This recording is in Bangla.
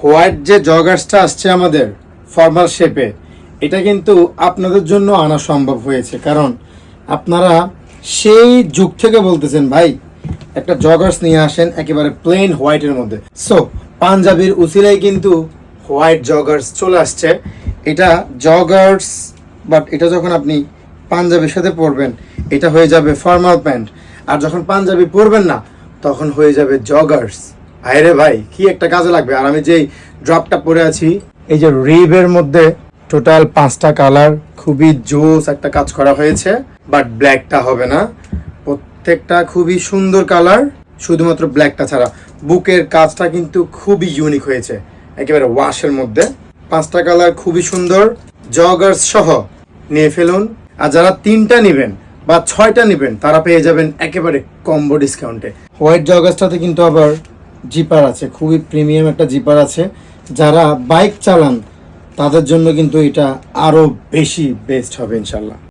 হোয়াইট যে জগার্সটা আসছে আমাদের ফর্মাল শেপে, এটা কিন্তু আপনাদের জন্য আনা সম্ভব হয়েছে, কারণ আপনারা সেই যুগ থেকে বলতেছেন ভাই একটা জগার্স নিয়ে আসেন একেবারে প্লেন হোয়াইটের মধ্যে। সো পাঞ্জাবির উসিলাই কিন্তু হোয়াইট জগার্স চলে আসছে। এটা জগার্স, বাট এটা যখন আপনি পাঞ্জাবির সাথে পরবেন এটা হয়ে যাবে ফর্মাল প্যান্ট, আর যখন পাঞ্জাবি পরবেন না তখন হয়ে যাবে জগার্স। আরে ভাই কি একটা কাজে লাগবে। আর আমি যেই ড্রপটা পরে আছি, এই যে রিবের মধ্যে টোটাল 5টা কালার, খুবই জোস একটা কাজ করা হয়েছে, বাট ব্ল্যাকটা হবে না। প্রত্যেকটা খুবই সুন্দর কালার, শুধুমাত্র ব্ল্যাকটা ছাড়া। বুকের কাজটা কিন্তু খুবই ইউনিক হয়েছে, একেবারে ওয়াশের মধ্যে। 5টা কালার খুবই সুন্দর, জগার্স সহ নিয়ে ফেলুন। আর যারা 3টা নেবেন বা 6টা নেবেন তারা পেয়ে যাবেন একেবারে কম্বো ডিসকাউন্টে। হোয়াইট জগার্সটাতে কিন্তু আবার জিপার আছে, খুবই প্রিমিয়াম একটা জিপার আছে। যারা বাইক চালান তাদের জন্য কিন্তু এটা আরো বেশি বেস্ট হবে ইনশাল্লাহ।